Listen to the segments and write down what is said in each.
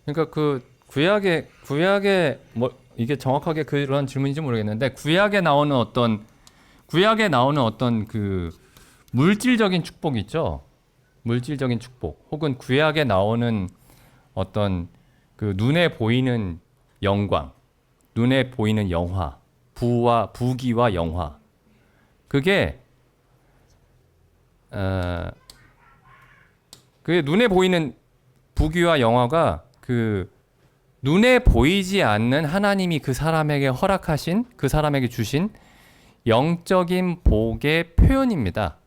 그러니까 그 구약에 뭐 이게 정확하게 그런 질문인지 모르겠는데 구약에 나오는 어떤 그 물질적인 축복 있죠. 물질적인 축복 혹은 구약에 나오는 어떤 그 눈에 보이는 영광, 눈에 보이는 영화, 부귀와 영화. 그게 그게 눈에 보이는 부귀와 영화가 그 눈에 보이지 않는 하나님이 그 사람에게 허락하신, 그 사람에게 주신 영적인 복의 표현입니다.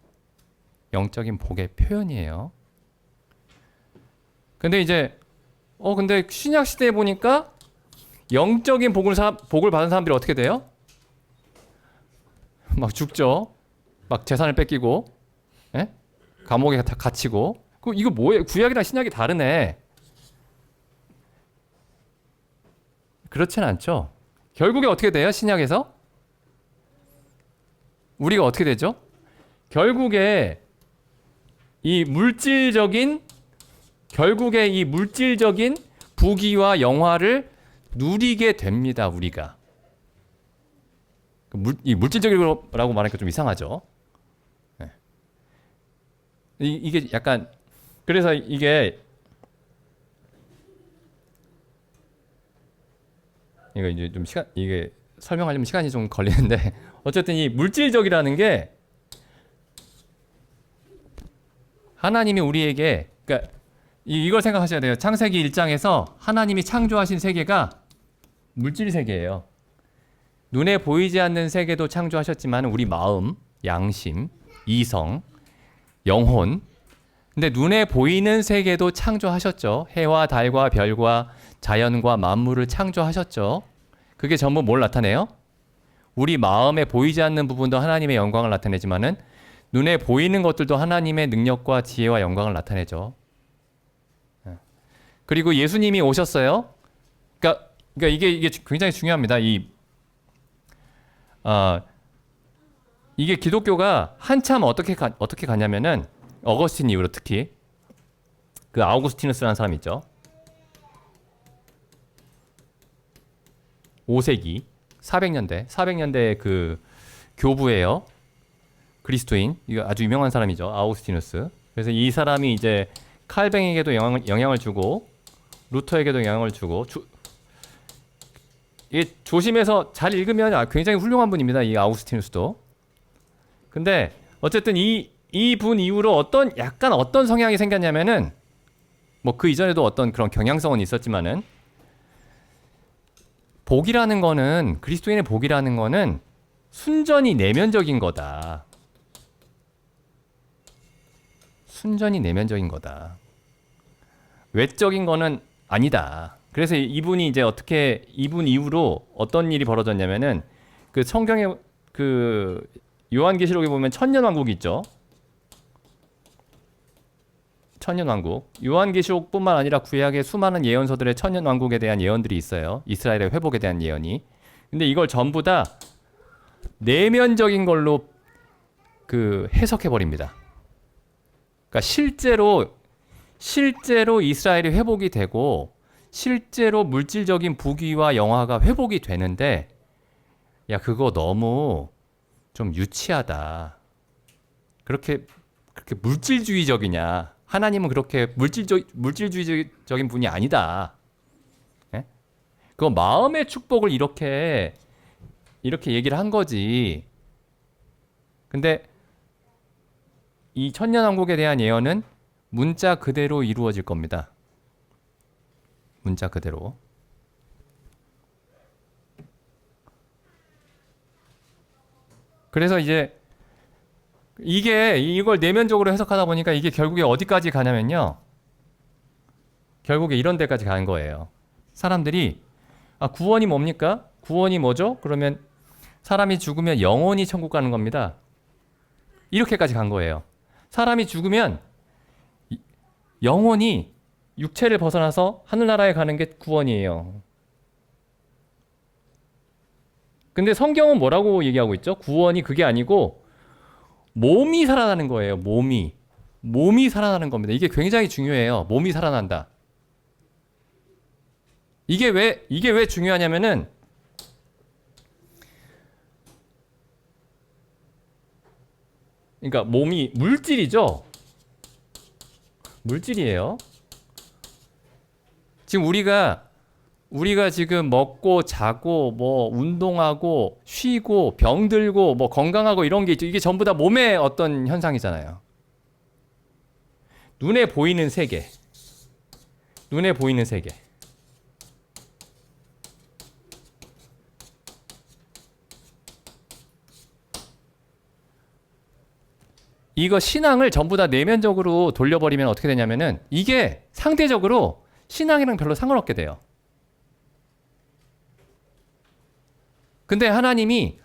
영적인 복의 표현이에요. 근데 이제 근데 신약 시대에 보니까 영적인 복을 받은 사람들이 어떻게 돼요? 막 죽죠. 막 재산을 뺏기고, 예? 감옥에 다 갇히고. 이거 뭐예요? 구약이랑 신약이 다르네. 그렇진 않죠. 결국에 어떻게 돼요? 신약에서? 우리가 어떻게 되죠? 결국에 이 물질적인 부귀와 영화를 누리게 됩니다. 우리가. 이 물질적이라고 말하니까 좀 이상하죠. 네. 이게 약간 그래서 이게 이거 이제 좀 이게 설명하려면 시간이 좀 걸리는데 어쨌든 이 물질적이라는 게 하나님이 우리에게 그러니까 이걸 생각하셔야 돼요. 창세기 1장에서 하나님이 창조하신 세계가 물질 세계예요. 눈에 보이지 않는 세계도 창조하셨지만 우리 마음, 양심, 이성, 영혼. 근데 눈에 보이는 세계도 창조하셨죠. 해와 달과 별과 자연과 만물을 창조하셨죠. 그게 전부 뭘 나타내요? 우리 마음에 보이지 않는 부분도 하나님의 영광을 나타내지만은 눈에 보이는 것들도 하나님의 능력과 지혜와 영광을 나타내죠. 그리고 예수님이 오셨어요. 그러니까 이게 굉장히 중요합니다. 이게 기독교가 한참 어떻게 가냐면은 어거스틴 이후로 특히 그 아우구스티누스라는 사람 있죠. 5세기 400년대의 그 교부예요. 그리스도인. 이거 아주 유명한 사람이죠. 아우구스티누스. 그래서 이 사람이 이제 칼뱅에게도 영향을 주고 루터에게도 영향을 주고 이게 조심해서 잘 읽으면 굉장히 훌륭한 분입니다. 이 아우구스티누스도. 근데 어쨌든 이 분 이후로 약간 어떤 성향이 생겼냐면은 뭐 그 이전에도 어떤 그런 경향성은 있었지만은 그리스도인의 복이라는 거는 순전히 내면적인 거다. 순전히 내면적인 거다. 외적인 거는 아니다. 그래서 이분 이후로 어떤 일이 벌어졌냐면은 그 성경에 그 요한계시록에 보면 천년왕국이 있죠. 천년왕국. 요한계시록뿐만 아니라 구약의 수많은 예언서들의 천년왕국에 대한 예언들이 있어요. 이스라엘의 회복에 대한 예언이. 근데 이걸 전부 다 내면적인 걸로 그 해석해 버립니다. 그러니까 실제로 이스라엘이 회복이 되고 실제로 물질적인 부귀와 영화가 회복이 되는데 그거 너무 좀 유치하다. 그렇게 물질주의적이냐? 하나님은 그렇게 물질주의적인 분이 아니다. 예? 그거 마음의 축복을 이렇게 얘기를 한 거지. 근데 이 천년왕국에 대한 예언은 문자 그대로 이루어질 겁니다. 문자 그대로. 그래서 이제 이걸 내면적으로 해석하다 보니까 이게 결국에 어디까지 가냐면요. 결국에 이런 데까지 가는 거예요. 사람들이 구원이 뭡니까? 구원이 뭐죠? 그러면 사람이 죽으면 영원히 천국 가는 겁니다. 이렇게까지 간 거예요. 사람이 죽으면 영원히 육체를 벗어나서 하늘나라에 가는 게 구원이에요. 근데 성경은 뭐라고 얘기하고 있죠? 구원이 그게 아니고 몸이 살아나는 거예요. 몸이 살아나는 겁니다. 이게 굉장히 중요해요. 몸이 살아난다. 이게 왜 중요하냐면은 그러니까 몸이 물질이죠. 물질이에요. 지금 우리가 지금 먹고 자고 뭐 운동하고 쉬고 병들고 뭐 건강하고 이런 게 있죠. 이게 전부 다 몸의 어떤 현상이잖아요. 눈에 보이는 세계. 눈에 보이는 세계. 이거 신앙을 전부 다 내면적으로 돌려버리면 어떻게 되냐면은 이게 상대적으로 신앙이랑 별로 상관없게 돼요. 근데 하나님이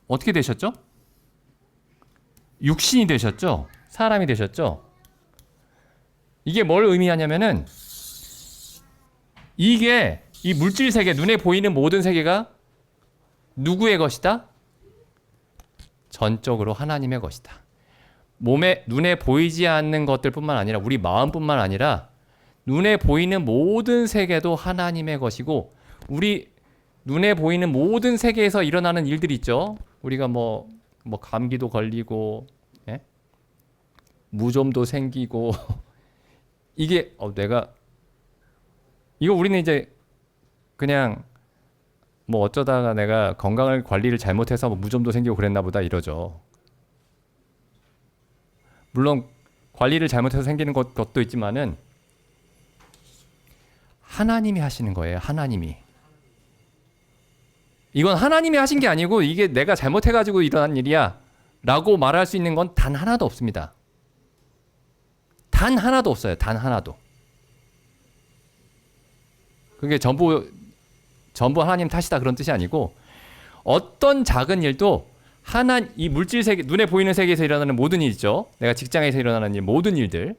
어떻게 되셨죠? 육신이 되셨죠? 사람이 되셨죠? 이게 뭘 의미하냐면은 이게 이 물질 세계, 눈에 보이는 모든 세계가 누구의 것이다? 전적으로 하나님의 것이다. 눈에 보이지 않는 것들뿐만 아니라 우리 마음뿐만 아니라 눈에 보이는 모든 세계도 하나님의 것이고 우리 눈에 보이는 모든 세계에서 일어나는 일들이 있죠. 우리가 뭐 감기도 걸리고 예? 무좀도 생기고 이게 이거 우리는 이제 그냥 뭐 어쩌다가 내가 건강을 관리를 잘못해서 무좀도 생기고 그랬나 보다 이러죠. 물론 관리를 잘못해서 생기는 것도 있지만은 하나님이 하시는 거예요. 하나님이. 이건 하나님이 하신 게 아니고 이게 내가 잘못해가지고 일어난 일이야 라고 말할 수 있는 건 단 하나도 없습니다. 단 하나도 없어요. 단 하나도. 그게 전부 하나님 탓이다 그런 뜻이 아니고 어떤 작은 일도 이 물질 세계, 눈에 보이는 세계에서 일어나는 모든 일 있죠. 내가 직장에서 일어나는 일, 모든 일들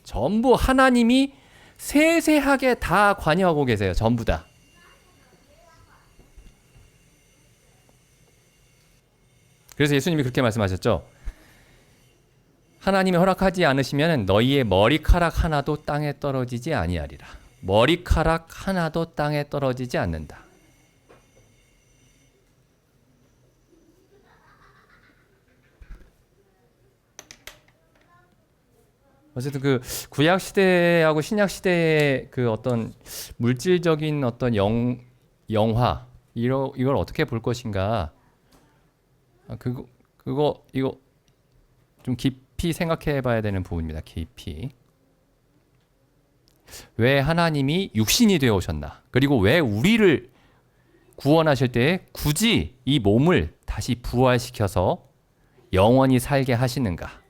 전부 하나님이 세세하게 다 관여하고 계세요. 전부 다. 그래서 예수님이 그렇게 말씀하셨죠. 하나님이 허락하지 않으시면 너희의 머리카락 하나도 땅에 떨어지지 아니하리라. 머리카락 하나도 땅에 떨어지지 않는다. 어쨌든 그 구약 시대하고 신약 시대의 그 어떤 물질적인 어떤 영화 이걸 어떻게 볼 것인가? 이거 좀 깊이 생각해봐야 되는 부분입니다. 깊이. 왜 하나님이 육신이 되어 오셨나? 그리고 왜 우리를 구원하실 때 굳이 이 몸을 다시 부활시켜서 영원히 살게 하시는가?